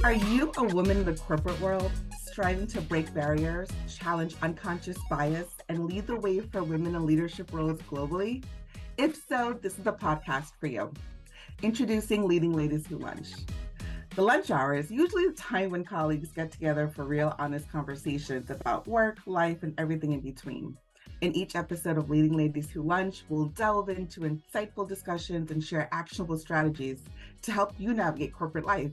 Are you a woman in the corporate world, striving to break barriers, challenge unconscious bias, and lead the way for women in leadership roles globally? If so, this is the podcast for you. Introducing Leading Ladies Who Lunch. The lunch hour is usually the time when colleagues get together for real, honest conversations about work, life, and everything in between. In each episode of Leading Ladies Who Lunch, we'll delve into insightful discussions and share actionable strategies to help you navigate corporate life.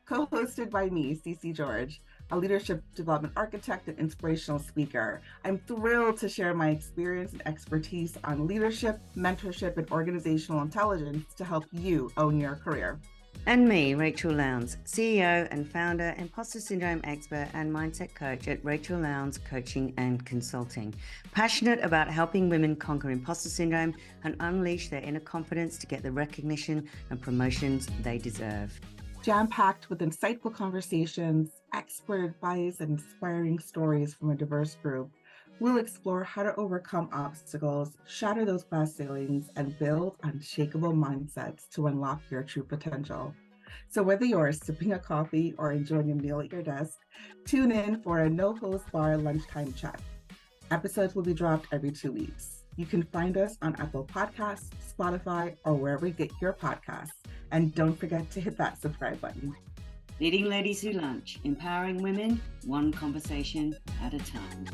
Co-hosted by me, Cece George, a leadership development architect and inspirational speaker. I'm thrilled to share my experience and expertise on leadership, mentorship, and organizational intelligence to help you own your career. And me, Rachel Lowndes, CEO and founder, imposter syndrome expert, and mindset coach at Rachelle Lowndes Coaching and Consulting. Passionate about helping women conquer imposter syndrome and unleash their inner confidence to get the recognition and promotions they deserve. Jam-packed with insightful conversations, expert advice, and inspiring stories from a diverse group, we'll explore how to overcome obstacles, shatter those glass ceilings, and build unshakable mindsets to unlock your true potential. So whether you're sipping a coffee or enjoying a meal at your desk, tune in for a no-host bar lunchtime chat. Episodes will be dropped every 2 weeks. You can find us on Apple Podcasts, Spotify, or wherever you get your podcasts. And don't forget to hit that subscribe button. Leading Ladies Who Lunch, empowering women, one conversation at a time.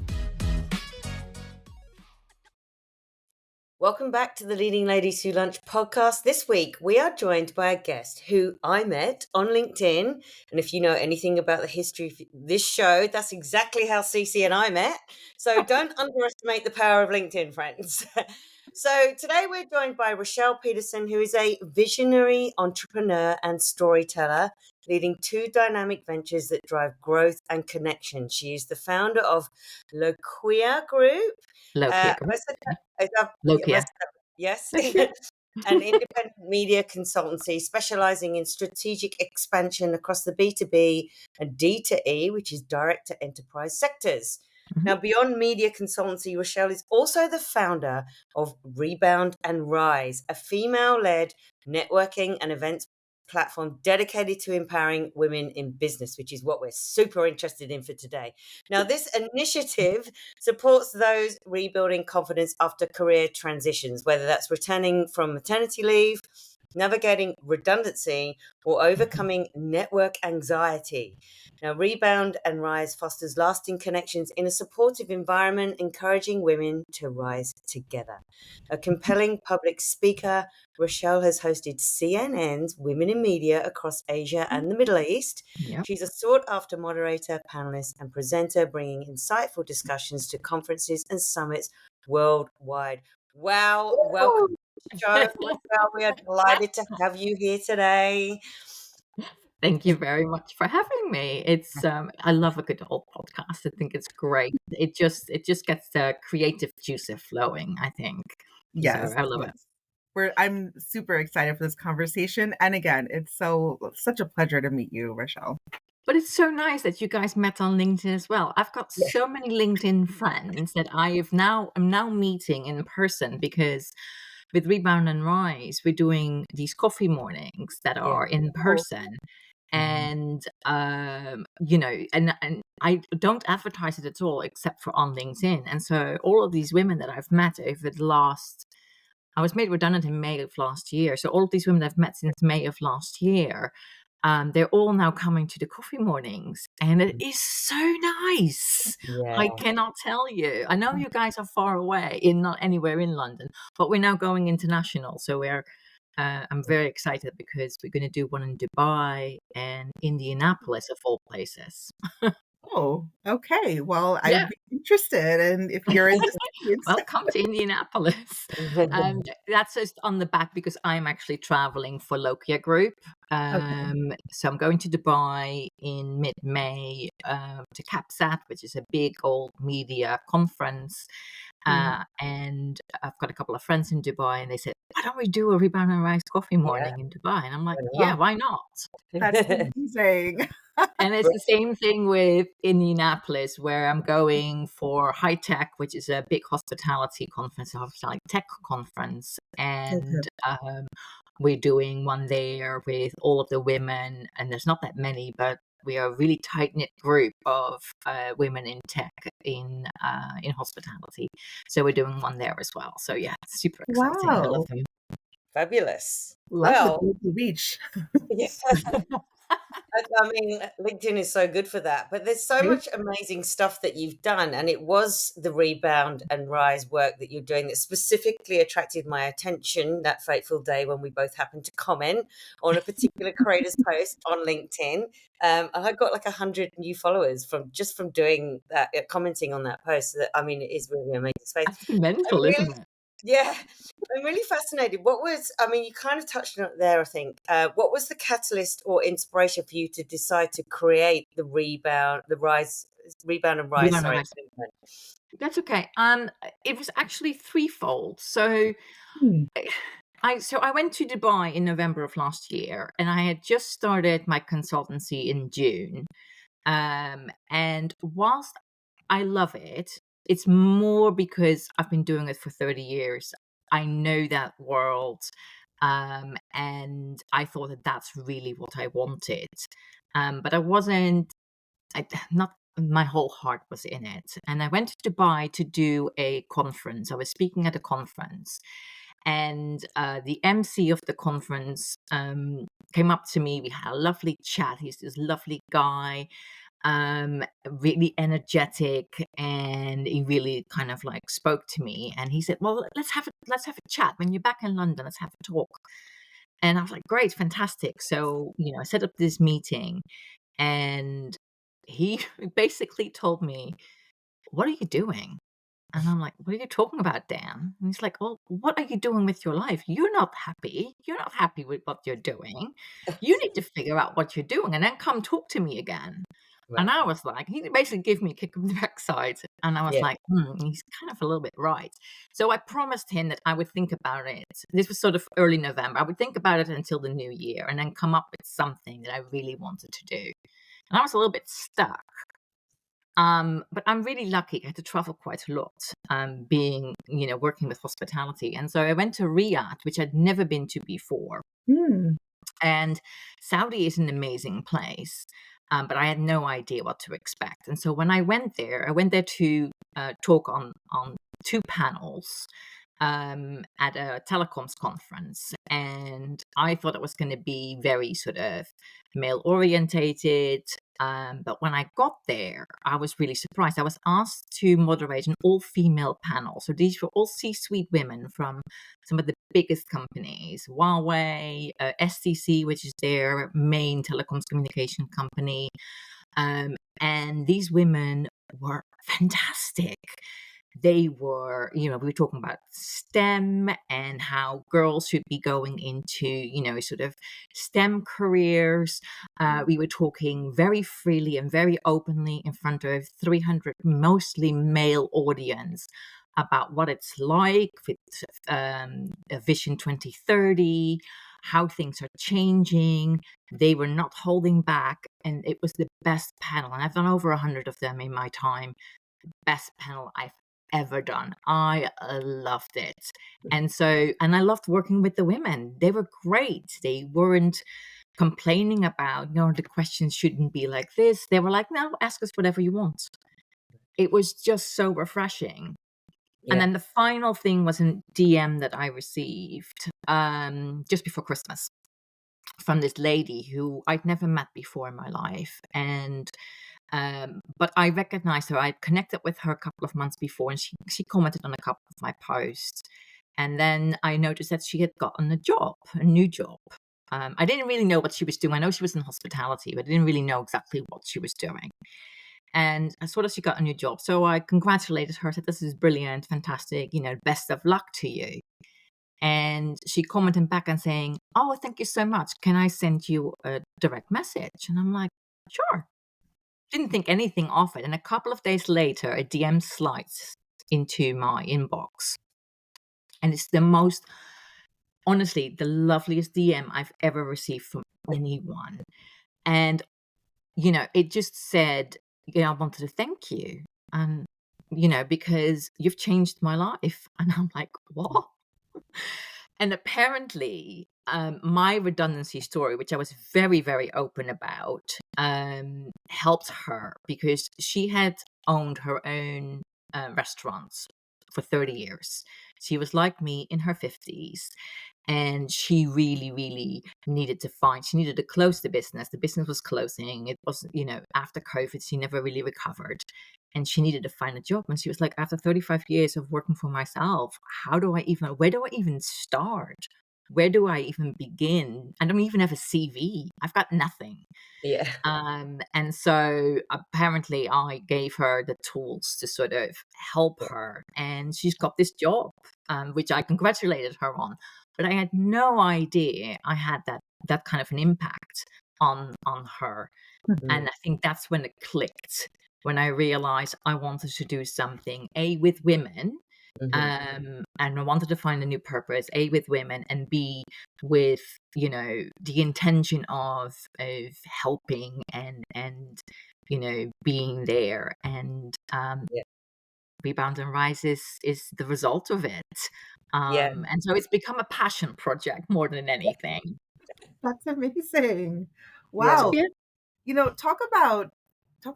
Welcome back to the Leading Ladies Who Lunch podcast. This week, we are joined by a guest who I met on LinkedIn. And if you know anything about the history of this show, that's exactly how Cece and I met. So don't underestimate the power of LinkedIn, friends. So today we're joined by Rachelle Peterson, who is a visionary entrepreneur and storyteller, leading 2 dynamic ventures that drive growth and connection. She is the founder of LOQIA Group. LOQIA. LOQIA. Yes. An independent media consultancy specializing in strategic expansion across the B2B and D2E, which is direct to enterprise sectors. Mm-hmm. Now, beyond media consultancy, Rachelle is also the founder of Rebound and Rise, a female-led networking and events platform dedicated to empowering women in business, which is what we're super interested in for today. Now, this initiative supports those rebuilding confidence after career transitions, whether that's returning from maternity leave, navigating redundancy, or overcoming network anxiety. Now, Rebound and Rise fosters lasting connections in a supportive environment, encouraging women to rise together. A compelling public speaker, Rachelle has hosted CNN's Women in Media across Asia and the Middle East. Yep. She's a sought-after moderator, panelist, and presenter, bringing insightful discussions to conferences and summits worldwide. Wow, welcome to the show, Rachelle. We are delighted to have you here today. Thank you very much for having me. It's I love a good old podcast. I think it's great. It just gets the creative juices flowing, I think. Yes, so I love it. I'm super excited for this conversation. And again, it's such a pleasure to meet you, Rachelle. But it's so nice that you guys met on LinkedIn as well. I've got so many LinkedIn friends that I'm now meeting in person, because with Rebound and Rise, we're doing these coffee mornings that are in person. And, and I don't advertise it at all except for on LinkedIn. And so all of these women that I've met over I was made redundant in May of last year. So all of these women I've met since May of last year, they're all now coming to the coffee mornings, and it is so nice. Yeah. I cannot tell you. I know you guys are far away, not anywhere in London, but we're now going international. So I'm very excited because we're going to do one in Dubai and Indianapolis, of all places. Oh, okay. Well, I'd be interested. And if you're in the States, welcome to Indianapolis. That's just on the back because I'm actually traveling for LOQIA Group. So I'm going to Dubai in mid-May to CAPSAT, which is a big old media conference. And I've got a couple of friends in Dubai, and they said, why don't we do a Rebound and Rise coffee morning in Dubai? And I'm like, why not? That's amazing. And it's the same thing with Indianapolis, where I'm going for High Tech, which is a big hospitality conference, a hospitality tech conference. And We're doing one there with all of the women, and there's not that many, but we are a really tight-knit group of women in tech in hospitality. So we're doing one there as well. So yeah, it's super exciting. I love Wow. them. Fabulous. Love the Well, global reach. yeah. I mean, LinkedIn is so good for that. But there's so Right? much amazing stuff that you've done. And it was the Rebound and Rise work that you're doing that specifically attracted my attention that fateful day when we both happened to comment on a particular creator's post on LinkedIn. And I got like 100 new followers from doing that, commenting on that post. That, I mean, it is really amazing space. That's mental, Really, isn't it? yeah, I'm really fascinated. I mean, you kind of touched on it there, I think. What was the catalyst or inspiration for you to decide to create the Rebound and Rise, Rebound and Rise. movement? That's okay. It was actually threefold. So Hmm. I went to Dubai in November of last year, and I had just started my consultancy in June. And whilst I love it, it's more because I've been doing it for 30 years. I know that world. And I thought that that's really what I wanted. But I wasn't, not my whole heart was in it. And I went to Dubai to do a conference. I was speaking at a conference. And the MC of the conference came up to me. We had a lovely chat. He's this lovely guy, really energetic, and he really kind of like spoke to me. And he said, "Well, let's have a chat when you're back in London. Let's have a talk." And I was like, "Great, fantastic." So I set up this meeting, and he basically told me, "What are you doing?" And I'm like, "What are you talking about, Dan?" And he's like, "Well, what are you doing with your life? You're not happy. You're not happy with what you're doing. You need to figure out what you're doing and then come talk to me again." And Right. I was like, he basically gave me a kick on the backside. And I was Yeah. like, he's kind of a little bit right. So I promised him that I would think about it. This was sort of early November. I would think about it until the new year and then come up with something that I really wanted to do. And I was a little bit stuck. But I'm really lucky. I had to travel quite a lot, being, working with hospitality. And so I went to Riyadh, which I'd never been to before. Hmm. And Saudi is an amazing place, but I had no idea what to expect. And so when I went there to talk on two panels at a telecoms conference. And I thought it was going to be very sort of male orientated. But when I got there, I was really surprised. I was asked to moderate an all-female panel. So these were all C-suite women from some of the biggest companies, Huawei, STC, which is their main telecoms communication company. And these women were fantastic. They were, we were talking about STEM and how girls should be going into, sort of STEM careers. We were talking very freely and very openly in front of 300 mostly male audience about what it's like with Vision 2030, how things are changing. They were not holding back, and it was the best panel. And I've done over 100 of them in my time. Best panel I've ever done. I loved it. And I loved working with the women. They were great. They weren't complaining about, the questions shouldn't be like this. They were like, "No, ask us whatever you want." It was just so refreshing. And Yeah. then the final thing was a DM that I received just before Christmas from this lady who I'd never met before in my life. And but I recognized her. I connected with her a couple of months before, and she commented on a couple of my posts. And then I noticed that she had gotten a new job. I didn't really know what she was doing. I know she was in hospitality, but I didn't really know exactly what she was doing. And I saw that she got a new job. So I congratulated her, said, "This is brilliant, fantastic, best of luck to you." And she commented back and saying, "Oh, thank you so much. Can I send you a direct message?" And I'm like, "Sure." Didn't think anything of it. And a couple of days later, a DM slides into my inbox. And it's honestly, the loveliest DM I've ever received from anyone. And, it just said, I wanted to thank you. And, because you've changed my life. And I'm like, what? And apparently my redundancy story, which I was very, very open about, helped her because she had owned her own restaurants for 30 years. She was like me in her 50s, and she really, really needed she needed to close the business. The business was closing. It was, after COVID, she never really recovered. And she needed to find a job. And she was like, after 35 years of working for myself, where do I even start? Where do I even begin? I don't even have a CV. I've got nothing. Yeah. And so apparently I gave her the tools to sort of help her. And she's got this job, which I congratulated her on. But I had no idea I had that kind of an impact on her. And I think that's when it clicked, when I realized I wanted to do something, A, with women, and I wanted to find a new purpose, A, with women, and B, with, the intention of helping and being there. And Rebound and Rise is the result of it. And so it's become a passion project more than anything. That's amazing. Yeah. Wow. Talk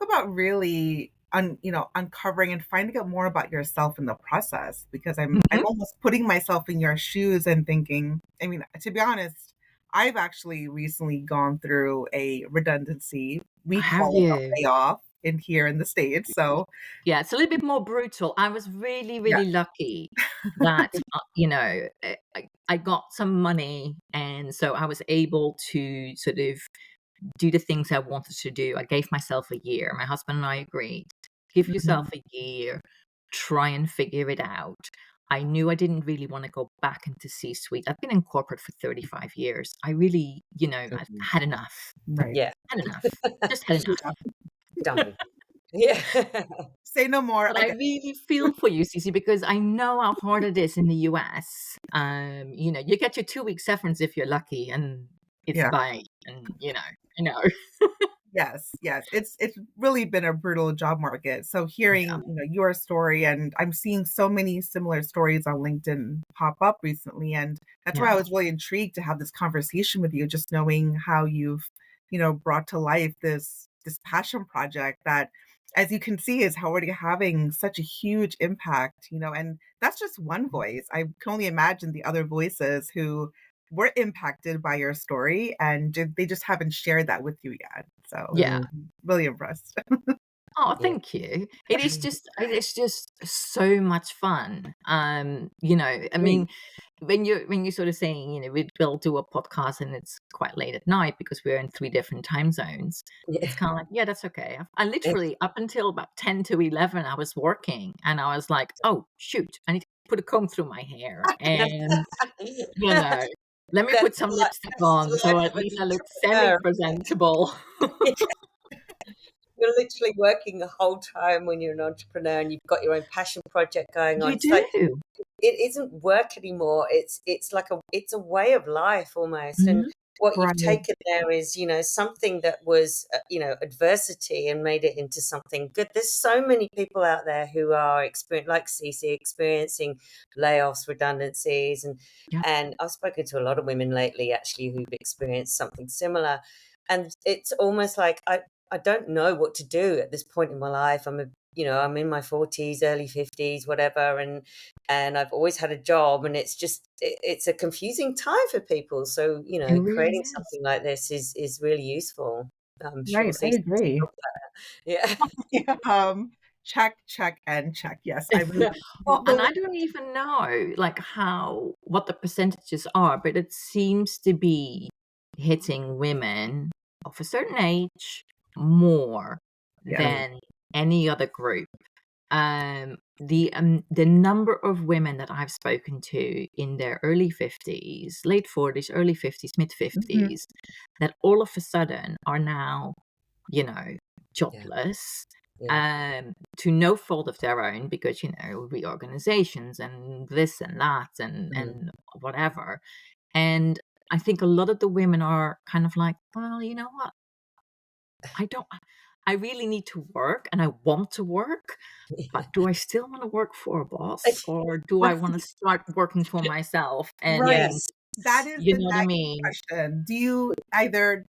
about really uncovering and finding out more about yourself in the process, because I'm almost putting myself in your shoes and thinking, I mean, to be honest, I've actually recently gone through a redundancy. We call it a layoff here in the States. So yeah, it's a little bit more brutal. I was really, really lucky that, I got some money, and so I was able to sort of do the things I wanted to do. I gave myself a year. My husband and I agreed, give yourself a year, try and figure it out. I knew I didn't really want to go back into C-suite. I've been in corporate for 35 years. I really, I've had enough. Right. Yeah. Had enough. Just had enough. Done. Yeah. Say no more. But I really feel for you, Cece, because I know how hard it is in the US. You get your 2-week severance if you're lucky, and it's bye. And I know. Yes. It's really been a brutal job market. So hearing your story, and I'm seeing so many similar stories on LinkedIn pop up recently, and that's why I was really intrigued to have this conversation with you, just knowing how you've brought to life this passion project that, as you can see, is already having such a huge impact. And that's just one voice. I can only imagine the other voices who were impacted by your story, and they just haven't shared that with you yet. So really impressed. Oh, thank you. It's just so much fun. I mean, when you're sort of saying, we'll do a podcast and it's quite late at night because we're in 3 different time zones. It's kind of like, that's okay. I literally, up until about 10 to 11, I was working, and I was like, oh shoot, I need to put a comb through my hair, and let me put some lipstick on so at least I look semi-presentable. You're literally working the whole time when you're an entrepreneur, and you've got your own passion project going on. You do. Like, it isn't work anymore. It's like it's a way of life almost. And what you've taken there is, something that was, adversity, and made it into something good. There's so many people out there who are like Cece, experiencing layoffs, redundancies, and I've spoken to a lot of women lately, actually, who've experienced something similar. And it's almost like I don't know what to do at this point in my life. I'm in my 40s, early 50s, whatever, and I've always had a job, and it's a confusing time for people. So, creating something like this is really useful. I'm sure. Right, I agree. Yeah. Check, and check. Yes, I really. Well, and I don't even know what the percentages are, but it seems to be hitting women of a certain age more than any other group. The number of women that I've spoken to in their early 50s, late 40s, early 50s, mid 50s, that all of a sudden are now, jobless, to no fault of their own, because, reorganizations and this and that and whatever. And I think a lot of the women are kind of like, well, you know what? I really need to work, and I want to work, but do I still want to work for a boss, or do I want to start working for myself? And That is You the know what I nagging mean? question. Do you either,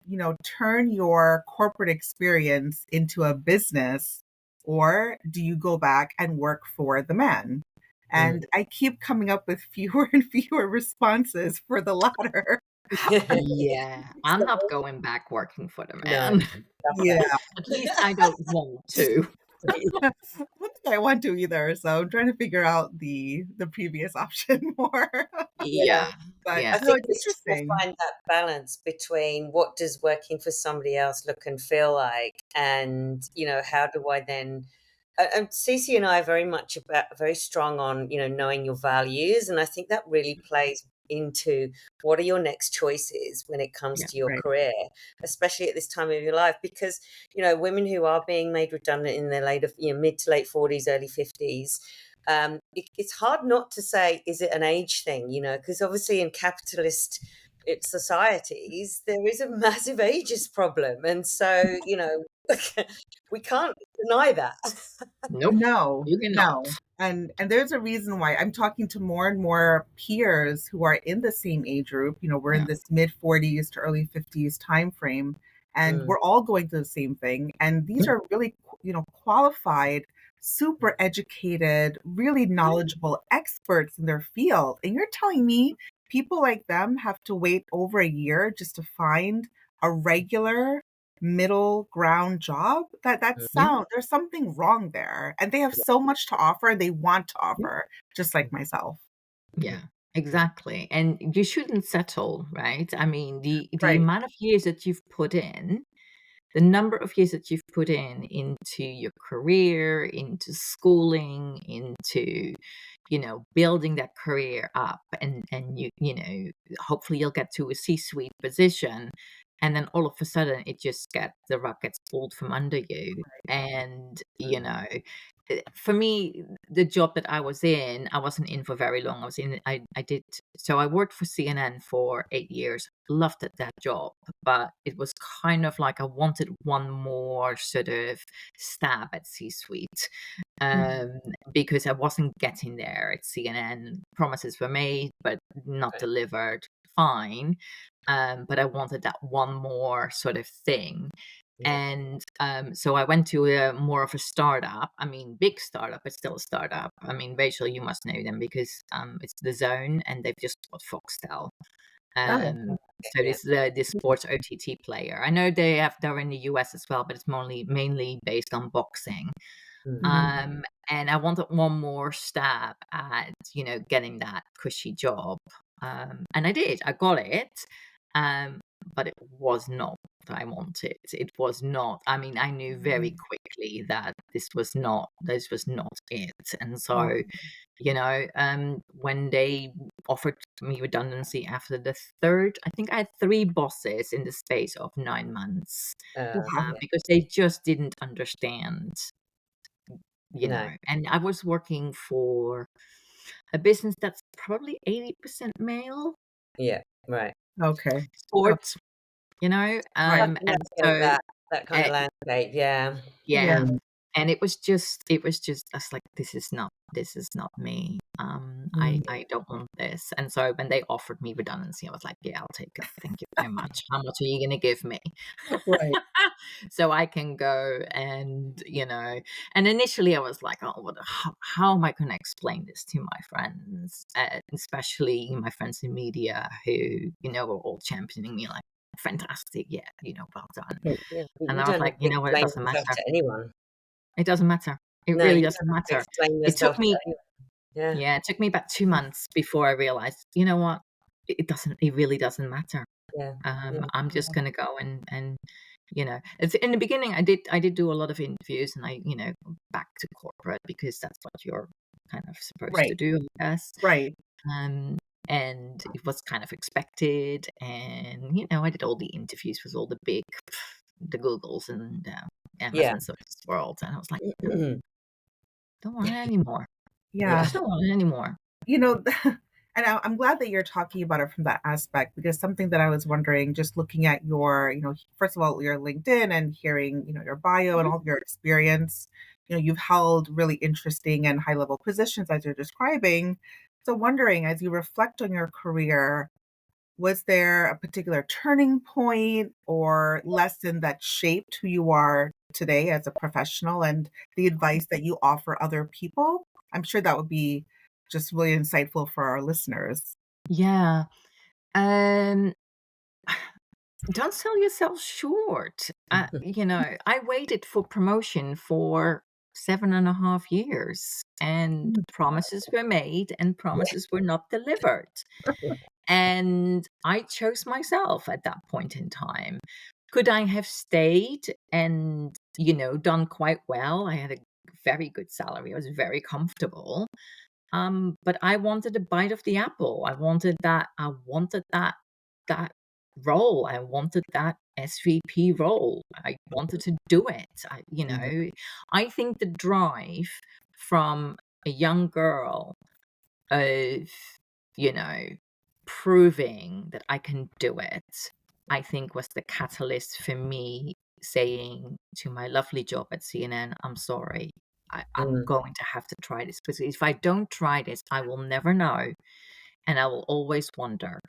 turn your corporate experience into a business, or do you go back and work for the man? And I keep coming up with fewer and fewer responses for the latter. Yeah, I'm not So, going back working for the no, man. stop Yeah. At least I don't want to. I don't think I want to either. So I'm trying to figure out the previous option more. Yeah. Yeah, But yeah, I no, think it's it's just to interesting. find that balance between what does working for somebody else look and feel like, and how do I then. And Cece and I are very strong on knowing your values, and I think that really plays into what are your next choices when it comes yeah, to your Right. career, especially at this time of your life, because women who are being made redundant in their later, mid to late 40s, early 50s, it's hard not to say, is it an age thing? Because obviously in capitalist societies, there is a massive ageist problem. And so, we can't deny that. nope, No, you cannot. no. And there's a reason why I'm talking to more and more peers who are in the same age group. We're in Yeah, this mid 40s to early 50s time frame, and Mm, we're all going through the same thing. And these are really, qualified, super educated, really knowledgeable experts in their field. And you're telling me people like them have to wait over a year just to find a regular middle ground job? That yeah, sound there's something wrong there, and they have so much to offer, and they want to yeah, offer, just like myself. yeah, exactly. And you shouldn't settle, right? I mean, the Right. amount of years that you've put in, the number of years that you've put in into your career, into schooling, into building that career up, and hopefully you'll get to a C-suite position, and then all of a sudden the rug gets pulled from under you. And for me, the job that I was in, I wasn't in for very long. I did, so I worked for CNN for 8 years. Loved that job, but it was kind of like I wanted one more sort of stab at C-suite, Mhm. um, because I wasn't getting there at CNN. Promises were made, but not right. delivered. Fine, but I wanted that one more sort of thing. Yeah. And so I went to a more of a startup. I mean, big startup, but still a startup. I mean, Rachel, you must know them because it's The Zone, and they've just bought Foxtel. Oh, So Yeah. this is the sports OTT player. I know they're in the US as well, but it's mainly based on boxing. Mm, mhm. And I wanted one more stab at, getting that cushy job. And I did. I got it. Um, but it was not what I wanted. It was not. I mean, I knew very quickly that this was not it. And Oh, so, when they offered me redundancy after the third, I think I had three bosses in the space of 9 months, wow. yeah. because they just didn't understand, No. and I was working for a business that's probably 80% male, Yeah. Right. Okay. Oh, sports, right. Tough to and navigate so, that kind uh, of landscape. Yeah. yeah, Yeah. and it was just I was like, this is not me. I Mm. I don't want this. And so when they offered me redundancy, I was like, yeah, I'll take it. Thank you very much. How much are you gonna give me? Right. So I can go, and initially I was like, oh, how am I going to explain this to my friends, especially my friends in media who, were all championing me like, fantastic, yeah, well done. Yeah. And You I was don't have like, to what, it explain doesn't yourself matter. to anyone. It doesn't matter. It No, really you don't doesn't have to matter. explain It took yourself to me, anyone. Yeah. yeah, it took me about 2 months before I realized, you know what, it really doesn't matter. Yeah. Yeah. I'm just gonna go and it's in the beginning I did do a lot of interviews, and I back to corporate because that's what you're kind of supposed to Right. do, I guess. Right. Um, and it was kind of expected, and I did all the interviews with all the big, the Googles and Yeah. Amazons of this world, and I was like, no, don't want it anymore. Yeah. Yeah. Just don't want it anymore. You know, and I'm glad that you're talking about it from that aspect, because something that I was wondering, just looking at your, first of all, your LinkedIn and hearing, your bio and Mhm. all of your experience, you've held really interesting and high level positions as you're describing. So wondering, as you reflect on your career, Was there a particular turning point or lesson that shaped who you are today as a professional and the advice that you offer other people? I'm sure that would be just really insightful for our listeners. Yeah. Um, don't sell yourself short. I waited for promotion for 7.5 years, and promises were made and promises were not delivered. And I chose myself at that point in time. Could I have stayed and, done quite well? I had a very good salary. I was very comfortable. But I wanted a bite of the apple. I wanted that role. I wanted that SVP role. I wanted to do it. I think the drive from a young girl of, you know, proving that I can do it, I think was the catalyst for me saying to my lovely job at CNN, I'm sorry. I'm going to have to try this because if I don't try this, I will never know. And I will always wonder.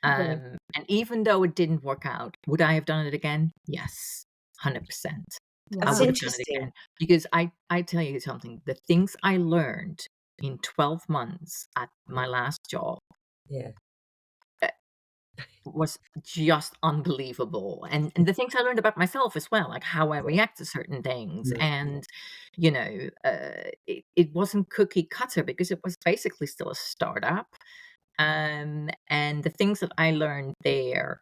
And even though it didn't work out, would I have done it again? Yes, 100%. I That's would have done it interesting. again because I tell you something, the things I learned in 12 months at my last job Yeah. was just unbelievable. And the things I learned about myself as well, like how I react to certain things. Mm. And, it wasn't cookie cutter because it was basically still a startup. And the things that I learned there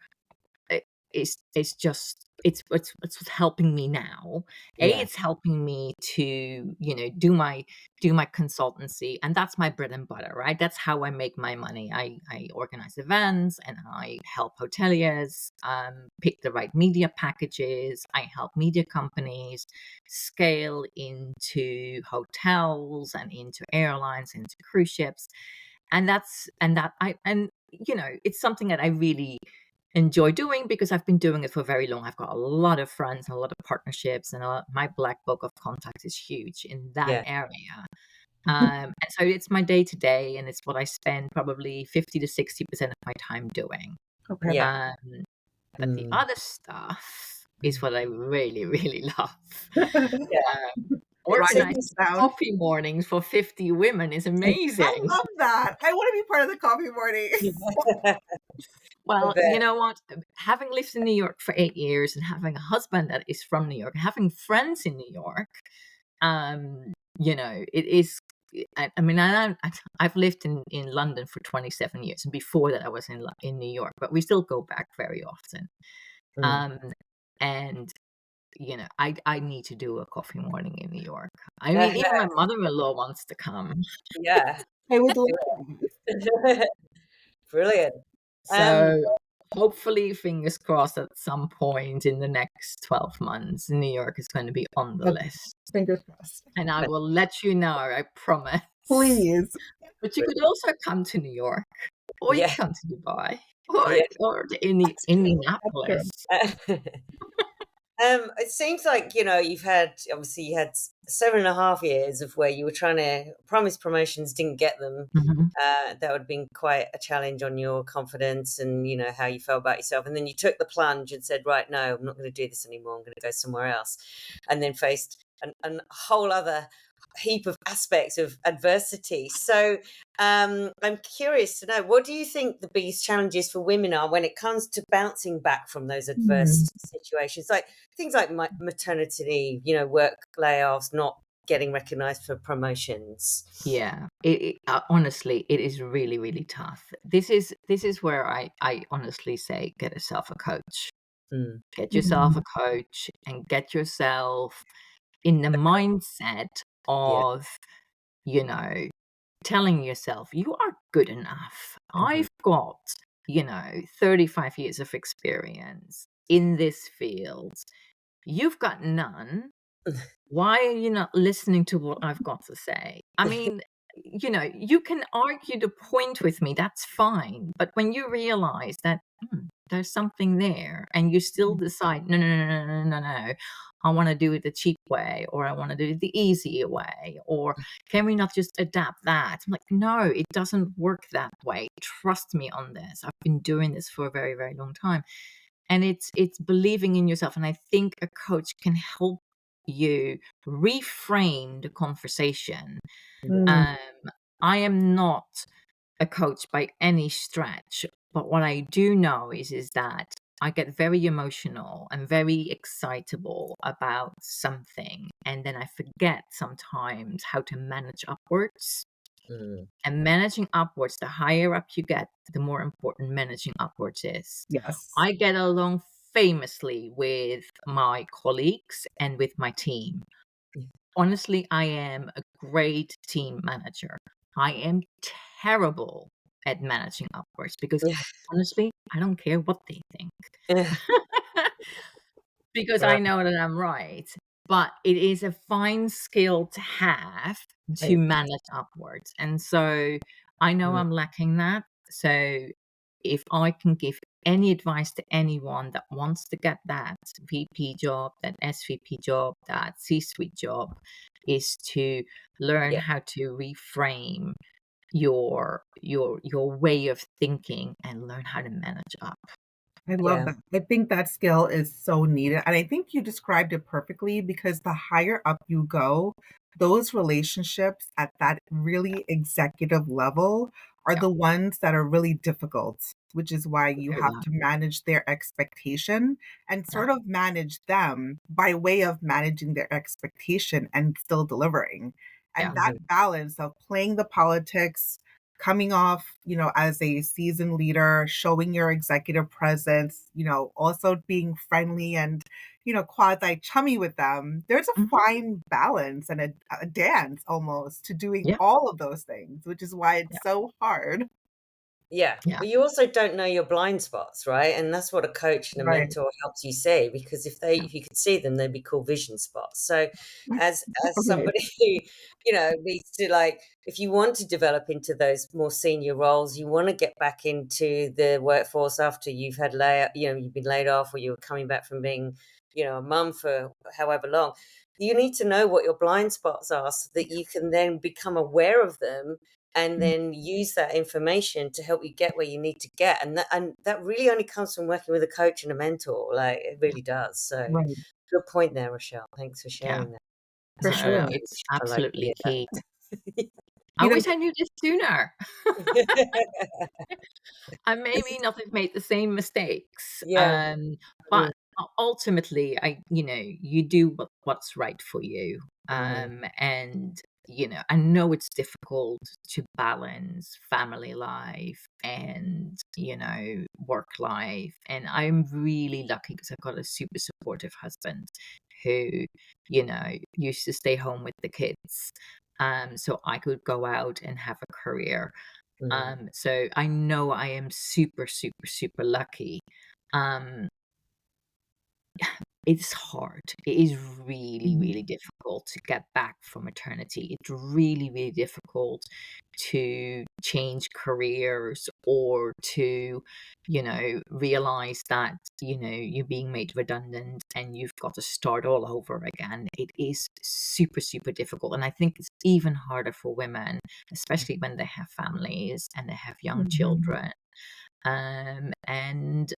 i- is just it's what's helping me now. Yeah. It's helping me to do my consultancy, and that's my bread and butter, right? That's how I make my money. I organize events and I help hoteliers pick the right media packages. I help media companies scale into hotels and into airlines, into cruise ships. It's something that I really enjoy doing because I've been doing it for very long. I've got a lot of friends and a lot of partnerships, and my black book of contacts is huge in that Yeah. area. And so it's my day to day, and it's what I spend probably 50 to 60% of my time doing. Okay. Yeah. But the other stuff is what I really, really love. Yeah. It Organizing seems Down. coffee mornings for 50 women is I amazing. love that. I want to be part of the coffee morning. Well, bet. you know what? Having lived in New York for 8 years and having a husband that is from New York, having friends in New York, it is. I mean, I've lived in London for 27 years, and before that, I was in New York. But we still go back very often. Um, and I need to do a coffee morning in New York. I mean, even my mother-in-law wants to come. Yeah. I would love Do it. Brilliant. So hopefully, fingers crossed, at some point in the next 12 months, New York is going to be on the that. list. Fingers crossed. And I will let you know, I promise. Please. But you could also come to New York, or you Yeah. could come to Dubai, or, Yeah. or to Indianapolis. It seems like, you had 7.5 years of where you were trying to promise promotions, didn't get them. Mhm. That would have been quite a challenge on your confidence and, how you felt about yourself. And then you took the plunge and said, right, no, I'm not going to do this anymore. I'm going to go somewhere else. And then faced a whole other heap of aspects of adversity. So I'm curious to know, what do you think the biggest challenges for women are when it comes to bouncing back from those adverse situations? Like things like maternity, work layoffs, not getting recognized for promotions. Yeah, honestly, it is really, really tough. This is where I honestly say, get yourself a coach. Get yourself a coach and get yourself in the mindset Yeah. of, telling yourself you are good enough. I've got, 35 years of experience in this field. You've got none. Why are you not listening to what I've got to say? I mean, you can argue the point with me, that's fine. But when you realize that there's something there and you still decide, no, no, no, no, no, no, no, I want to do it the cheap way, or I want to do it the easier way, or can we not just adapt that? I'm like, no, it doesn't work that way. Trust me on this. I've been doing this for a very, very long time. And it's believing in yourself. And I think a coach can help you reframe the conversation. Mm. I am not a coach by any stretch, but what I do know is that I get very emotional and very excitable about something, and then I forget sometimes how to manage upwards. And managing upwards, the higher up you get, the more important managing upwards is. Yes. I get along famously with my colleagues and with my team. Honestly, I am a great team manager. I am terrible at managing upwards because honestly, I don't care what they think. Because I Right. know that I'm right. But it is a fine skill to have to Right. manage upwards. And so I know I'm lacking that. So if I can give any advice to anyone that wants to get that VP job, that SVP job, that C-suite job, is to learn Yeah. how to reframe your way of thinking and learn how to manage up. I love Yeah. that. I think that skill is so needed. And I think you described it perfectly because the higher up you go, those relationships at that really executive level are Yeah. the ones that are really difficult, which is why you have Yeah. to manage their expectation and Yeah. sort of manage them by way of managing their expectation and still delivering. And Yeah. that balance of playing the politics, coming off, as a seasoned leader, showing your executive presence, also being friendly and, quasi chummy with them. There's a Mhm. fine balance and a dance almost to doing Yeah. all of those things, which is why Yeah. it's so hard. Yeah, Yeah. but you also don't know your blind spots, right? And that's what a coach and a Right. mentor helps you see, because Yeah. if you could see them, they'd be called vision spots. So as Right. somebody who, needs to, like, if you want to develop into those more senior roles, you want to get back into the workforce after you've had you've been laid off, or you're coming back from being, a mum for however long. You need to know what your blind spots are so that you can then become aware of them and then use that information to help you get where you need to get. And that really only comes from working with a coach and a mentor. Like, it really does. So Right. good point there, Rochelle. Thanks for Yeah. sharing that. For sure. It's I like to absolutely hear key. that. I You know, wish I knew this sooner. I maybe not have made the same mistakes. Yeah. But ultimately, you do what's right for you. Mm, And I know it's difficult to balance family life and work life. And I'm really lucky because I've got a super supportive husband who used to stay home with the kids. So I could go out and have a career. mm, So I know I am super, super, super lucky. Um, it's hard. It is really, Mhm. really difficult to get back from maternity. It's really, really difficult to change careers or to, realize that, you're being made redundant and you've got to start all over again. It is super, super difficult. And I think it's even harder for women, especially when they have families and they have young Mhm. children. And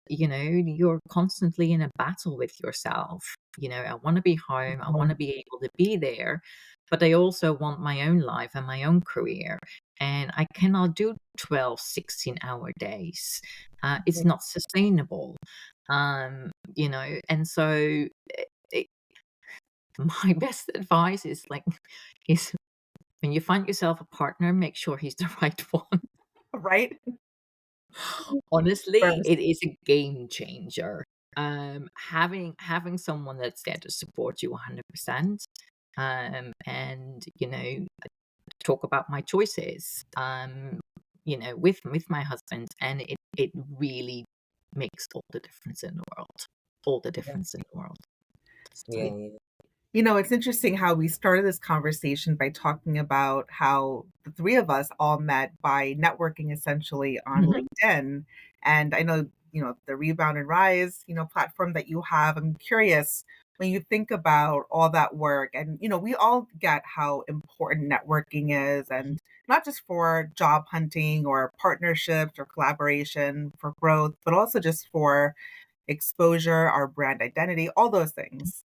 you're constantly in a battle with yourself. I want to be home, I want to be able to be there, but I also want my own life and my own career, and I cannot do 12, 16-hour days. It's not sustainable. And so it, my best advice is is when you find yourself a partner, make sure he's the right one. Right? Honestly, First. it is a game changer. Having someone that's there to support you 100%, and talk about my choices, with my husband, and it really makes all the difference in the world. All the Yeah. difference in the world. So, yeah. It's interesting how we started this conversation by talking about how the three of us all met by networking essentially on Mhm. LinkedIn. And I know, the Rebound and Rise, platform that you have. I'm curious when you think about all that work and, we all get how important networking is and not just for job hunting or partnerships or collaboration for growth, but also just for exposure, our brand identity, all those things.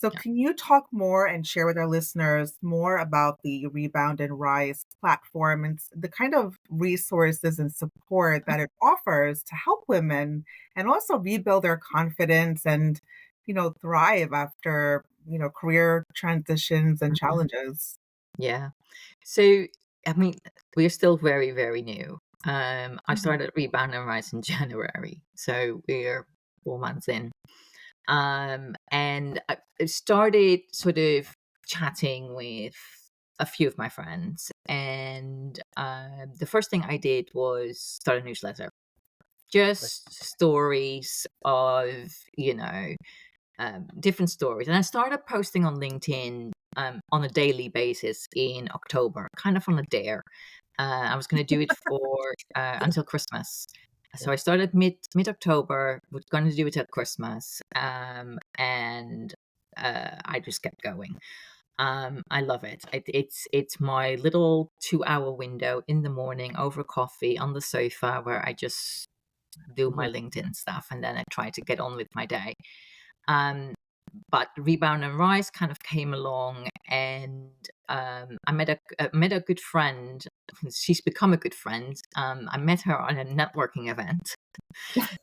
So, Yeah. can you talk more and share with our listeners more about the Rebound and Rise platform and the kind of resources and support that it offers to help women and also rebuild their confidence and, thrive after, career transitions and Mhm. challenges? Yeah. So, I mean, we're still very, very new. I Mhm. started Rebound and Rise in January, so we're 4 months in. And I started sort of chatting with a few of my friends, and the first thing I did was start a newsletter. Just stories of, you know, different stories. And I started posting on LinkedIn on a daily basis in October, kind of on a dare. I was going to do it for until Christmas. So I started mid October. Was going to do it till Christmas, and I just kept going. I love it. It's my little 2 hour window in the morning over coffee on the sofa where I just do my Mhm. LinkedIn stuff, and then I try to get on with my day. Um, but Rebound and Rise kind of came along, and I met a good friend. She's become a good friend. I met her on a networking event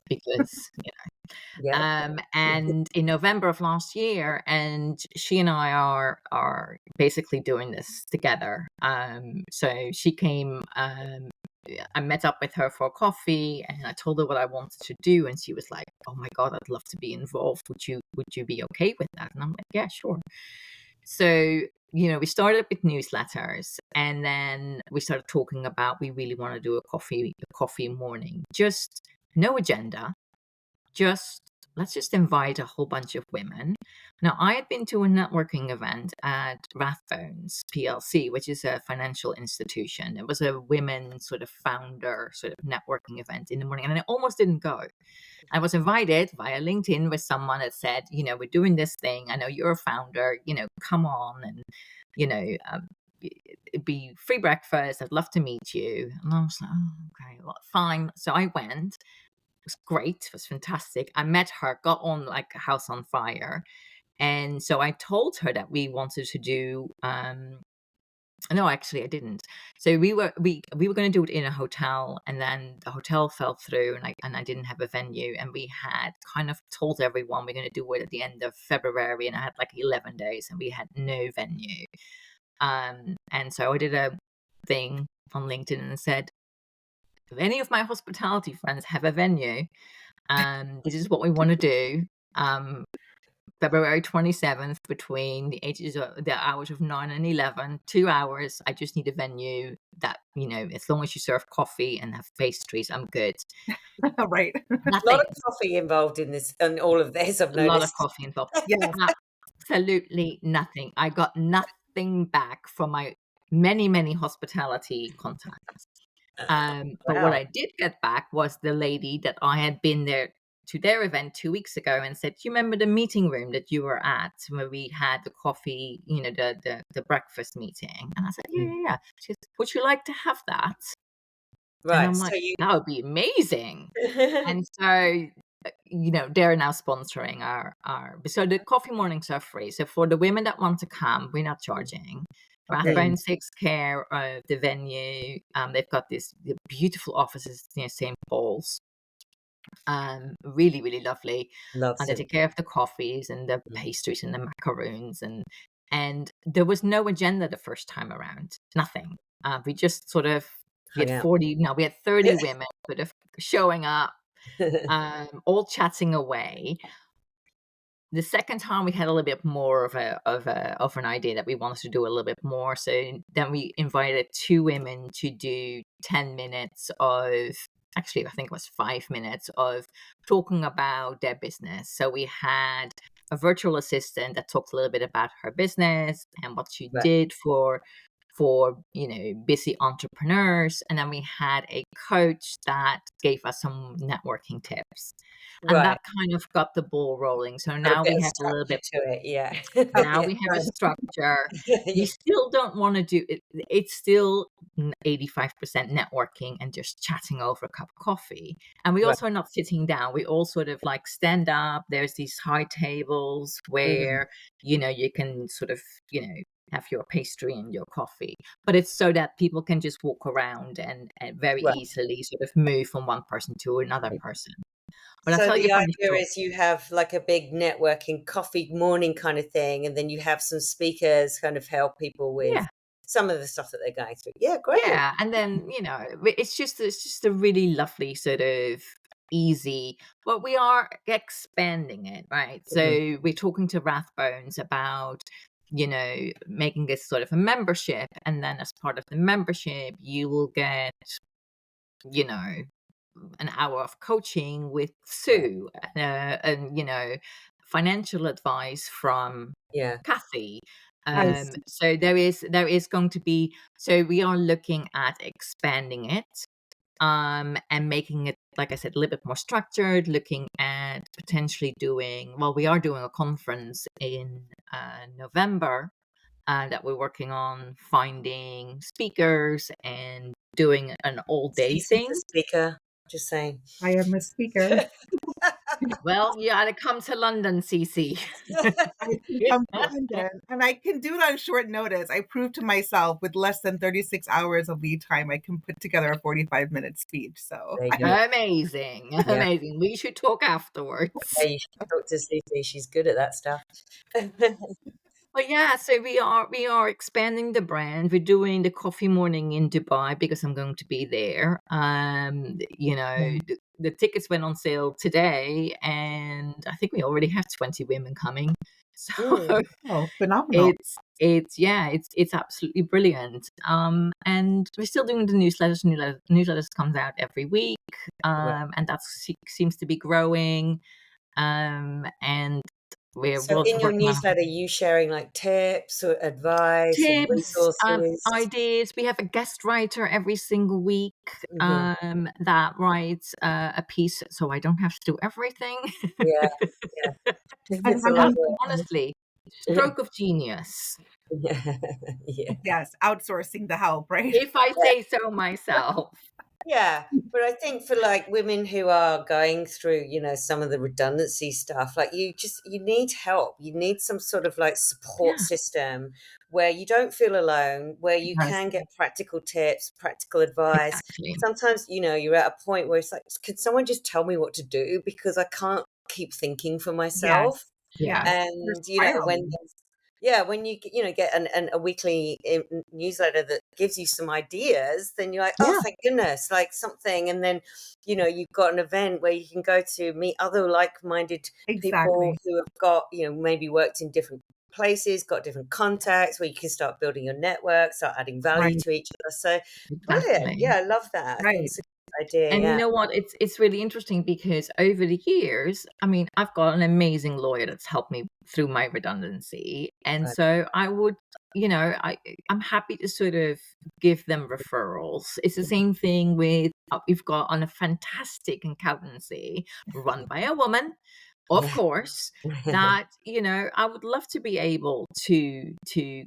because Yeah. and in November of last year, and she and I are basically doing this together. So she came. Yeah, I met up with her for coffee, and I told her what I wanted to do, and she was like, "Oh my god, I'd love to be involved. Would you be okay with that?" And I'm like, "Yeah, sure." So we started with newsletters, and then we started talking about we really want to do a coffee morning, just no agenda, just let's just invite a whole bunch of women. Now, I had been to a networking event at Rathbones PLC, which is a financial institution. It was a women sort of founder sort of networking event in the morning, and I almost didn't go. I was invited via LinkedIn with someone that said, we're doing this thing. I know you're a founder, come on, and you know, um, it'd be free breakfast. I'd love to meet you. And I was like, oh, okay, well, fine. So I went was great. It was fantastic. I met her, got on like a house on fire. And so I told her that we wanted to do no, actually I didn't. So we were going to do it in a hotel, and then the hotel fell through, and I didn't have a venue, and we had kind of told everyone we're going to do it at the end of February, and I had like 11 days and we had no venue. And so I did a thing on LinkedIn and said, if any of my hospitality friends have a venue, this is what we want to do. Um, February 27th between the hours of 9 and 11, 2 hours. I just need a venue that, as long as you serve coffee and have pastries, I'm good. Right. A lot Nothing. of coffee involved in this and all of this, I've A lot of noticed. coffee involved. Yes. Absolutely nothing. I got nothing back from my many, many hospitality contacts. But what Wow. I did get back was the lady that I had been there to their event 2 weeks ago and said, "Do you remember the meeting room that you were at where we had the coffee, the breakfast meeting?" And I said, "Yeah, Mm. yeah, yeah." She said, "Would you like to have that?" And Right. I'm So like, you "That would be amazing." And so, they're now sponsoring our. So the coffee mornings are free. So for the women that want to come, we're not charging. okay. Rathbones takes care of the venue. They've got the beautiful offices near St. Paul's. Really, really lovely. And they Lovely. take care of the coffees and the Mm. pastries and the macaroons, and there was no agenda the first time around. Nothing. We just sort of we Hung had out. 40. No, we had 30 women sort of showing up, all chatting away. The second time we had a little bit more of an idea that we wanted to do a little bit more. So then we invited two women to do 10 minutes of, actually I think it was 5 minutes of talking about their business. So we had a virtual assistant that talked a little bit about her business and what she Right. did for busy entrepreneurs. And then we had a coach that gave us some networking tips. And Right. that kind of got the ball rolling. So Got a now bit we of have a little structure bit. to it, yeah. Now Yeah. we have a structure. We Yeah. still don't want to do it. It's still 85% networking and just chatting over a cup of coffee. And we Right. also are not sitting down. We all sort of like stand up. There's these high tables where, you can sort of, have your pastry and your coffee. But it's so that people can just walk around and very Right. easily sort of move from one person to another person. But I'll So tell you the a funny idea story. is you have like a big networking coffee morning kind of thing, and then you have some speakers kind of help people with Yeah. some of the stuff that they're going through. Yeah, great. Yeah, and then, it's just a really lovely sort of easy, but we are expanding it, right? So we're talking to Rathbones about, making this sort of a membership, and then as part of the membership, you will get, an hour of coaching with Sue, and financial advice from Yeah. Kathy. Nice. So there is going to be. So we are looking at expanding it, and making it, like I said, a little bit more structured. Looking at potentially doing. Well, we are doing a conference in November. That we're working on finding speakers and doing an all-day Cece's a thing. speaker, just saying. I am a speaker. Well, you gotta come to London, Cece. I can come to London, and I can do it on short notice. I proved to myself with less than 36 hours of lead time, I can put together a 45-minute speech. So There you go. Amazing. Yeah. Amazing. We should talk afterwards. Yeah, you should talk to Cece. She's good at that stuff. But yeah, so we are expanding the brand. We're doing the coffee morning in Dubai because I'm going to be there. The tickets went on sale today, and I think we already have 20 women coming. So oh, phenomenal. it's absolutely brilliant. And we're still doing the newsletters. Newsletters comes out every week, and that seems to be growing. And we're So in your working on newsletter, you sharing like tips or advice and tips, resources? ideas. We have a guest writer every single week that writes a piece, so I don't have to do everything. Yeah, yeah. And, It's a lot of work. Honestly, stroke of genius, Yeah, yeah. yes, outsourcing the help, right? if I say so myself. Yeah, but I think for like women who are going through, some of the redundancy stuff, like you need help. You need some sort of like support Yeah. system where you don't feel alone, where you Yes. can get practical tips, practical advice. Exactly. Sometimes, you're at a point where it's like, could someone just tell me what to do? Because I can't keep thinking for myself. Yes. And, You're when when you get a weekly newsletter that gives you some ideas, then you're like, oh, Yeah. thank goodness, like something. And then, you've got an event where you can go to meet other like-minded people who have got, maybe worked in different places, got different contacts, where you can start building your network, start adding value to each other. So brilliant. Exactly. Yeah, I love that. I think it's a good idea. And you know what? It's really interesting because over the years, I mean, I've got an amazing lawyer that's helped me through my redundancy. And Right. so I would, I'm happy to sort of give them referrals. It's the same thing with, we've got on a fantastic accountancy run by a woman, of course, that, I would love to be able to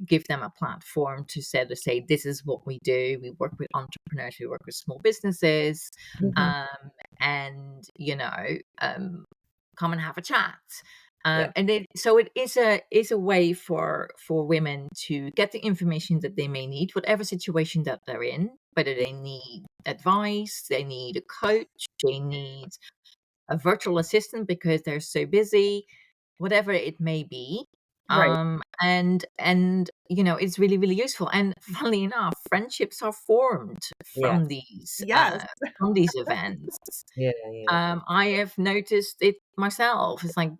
give them a platform to say, this is what we do. We work with entrepreneurs, we work with small businesses, and, come and have a chat. So it is a way for women to get the information that they may need, whatever situation that they're in, whether they need advice, they need a coach, they need a virtual assistant because they're so busy, whatever it may be. Right. And it's really, really useful. And funnily enough, friendships are formed from these events. Yeah. I have noticed it myself. It's like,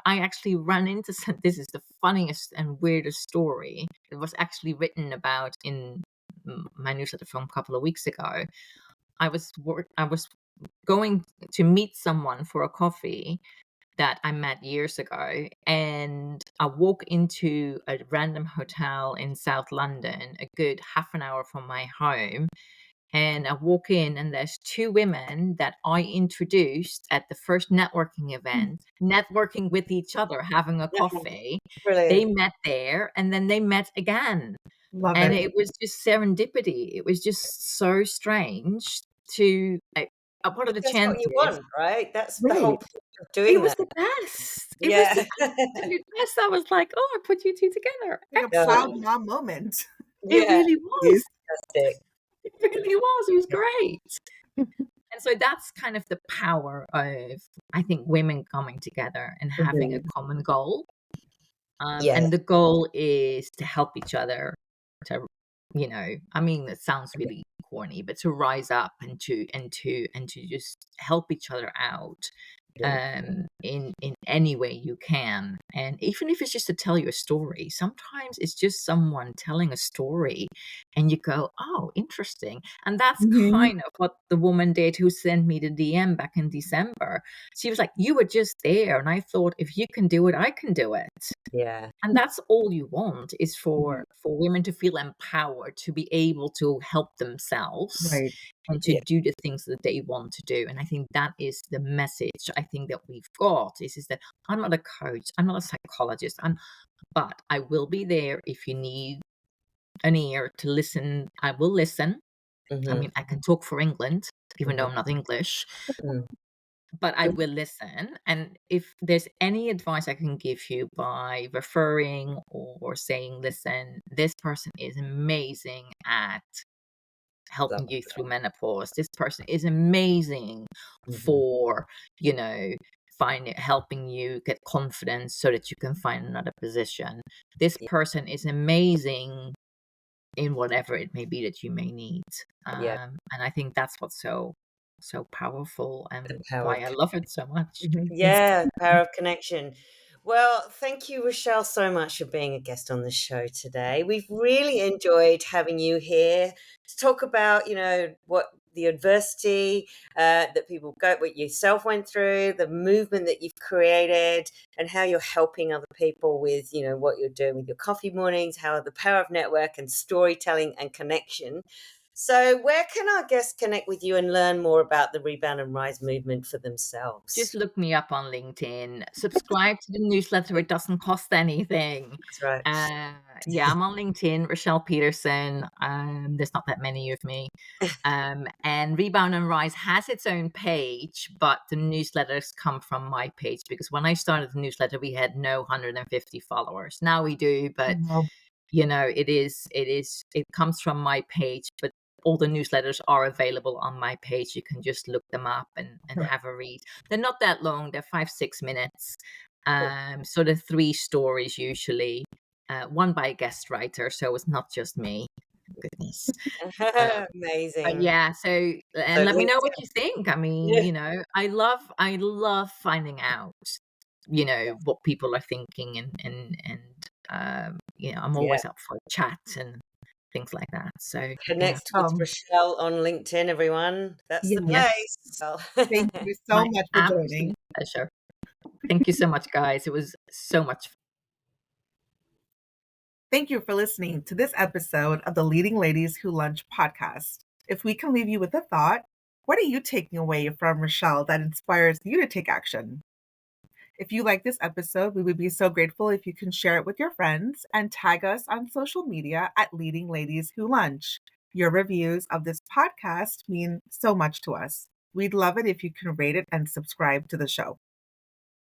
I actually ran into this is the funniest and weirdest story. It was actually written about in my newsletter from a couple of weeks ago. I was going to meet someone for a coffee, that I met years ago, and I walk into a random hotel in South London, a good half an hour from my home. And I walk in, and there's two women that I introduced at the first networking event, networking with each other, having a coffee. They Brilliant. met there, and then they met again. Love And it. it was just serendipity. It was just so strange to what are the That's what you chances? want, right? That's the whole Right. point of It doing was that. the best. It was Yeah. the absolute best. I was like, "Oh, I put you two together. Like a proud Excellent." mom moment. It Yeah. really was. Fantastic. It really was. It was great. And so that's kind of the power of, I think, women coming together and having a common goal. Yeah. And the goal is to help each other to, I mean, it sounds really corny, but to rise up and to just help each other out in any way you can. And even if it's just to tell you a story, sometimes it's just someone telling a story and you go, oh, interesting. And that's kind of what the woman did who sent me the DM back in December. She was like, you were just there, and I thought, if you can do it, I can do it. Yeah. And that's all you want, is for women to feel empowered, to be able to help themselves Right. and to do the things that they want to do. And I think that is the message I think that we've got is that I'm not a coach, I'm not a psychologist, but I will be there if you need an ear to listen. I will listen. I mean, I can talk for England, even though I'm not English, but I will listen. And if there's any advice I can give you by referring or saying, listen, this person is amazing at helping you through menopause. This person is amazing for, helping you get confidence so that you can find another position. This person is amazing in whatever it may be that you may need. Yeah. And I think that's what's so powerful and The power why of I love it so much. Yeah, power of connection. Well, thank you, Rachelle, so much for being a guest on the show today. We've really enjoyed having you here to talk about, what the adversity that people go, what you yourself went through, the movement that you've created, and how you're helping other people with, what you're doing with your coffee mornings, how the power of network and storytelling and connection. So where can our guests connect with you and learn more about the Rebound and Rise movement for themselves? Just look me up on LinkedIn. Subscribe to the newsletter. It doesn't cost anything. That's right. Yeah, I'm on LinkedIn, Rachelle Peterson. There's not that many of me. And Rebound and Rise has its own page, but the newsletters come from my page, because when I started the newsletter, we had no 150 followers. Now we do, but it comes from my page, but all the newsletters are available on my page. You can just look them up and have a read. They're not that long. They're 5-6 minutes. So they're 3 stories usually, one by a guest writer. So it's not just me. Goodness. Amazing. But yeah, so let me know what you think. I mean, I love finding out, what people are thinking, and I'm always up for a chat and things like that. So connect with Rachelle on LinkedIn, everyone. That's the place. Thank you so much for joining. Pleasure. Thank you so much, guys. It was so much fun. Thank you for listening to this episode of the Leading Ladies Who Lunch podcast. If we can leave you with a thought, what are you taking away from Rachelle that inspires you to take action? If you like this episode, we would be so grateful if you can share it with your friends and tag us on social media at Leading Ladies Who Lunch. Your reviews of this podcast mean so much to us. We'd love it if you can rate it and subscribe to the show.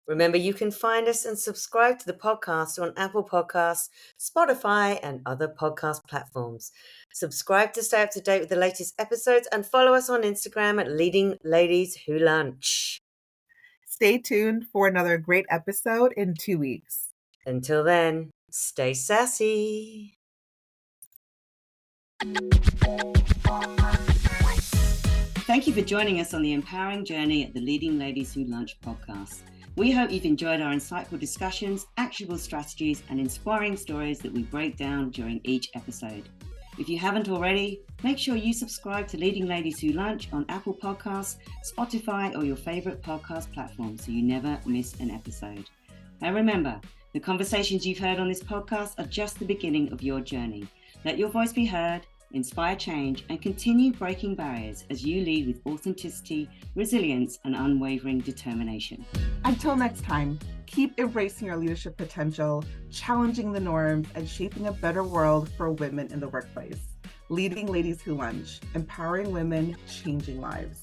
Remember, you can find us and subscribe to the podcast on Apple Podcasts, Spotify, and other podcast platforms. Subscribe to stay up to date with the latest episodes and follow us on Instagram at Leading Ladies Who Lunch. Stay tuned for another great episode in 2 weeks. Until then, stay sassy. Thank you for joining us on the empowering journey at the Leading Ladies Who Lunch podcast. We hope you've enjoyed our insightful discussions, actionable strategies, and inspiring stories that we break down during each episode. If you haven't already, make sure you subscribe to Leading Ladies Who Lunch on Apple Podcasts, Spotify, or your favorite podcast platform so you never miss an episode. And remember, the conversations you've heard on this podcast are just the beginning of your journey. Let your voice be heard, inspire change, and continue breaking barriers as you lead with authenticity, resilience, and unwavering determination. Until next time, keep embracing your leadership potential, challenging the norms, and shaping a better world for women in the workplace. Leading Ladies Who Lunch, empowering women, changing lives.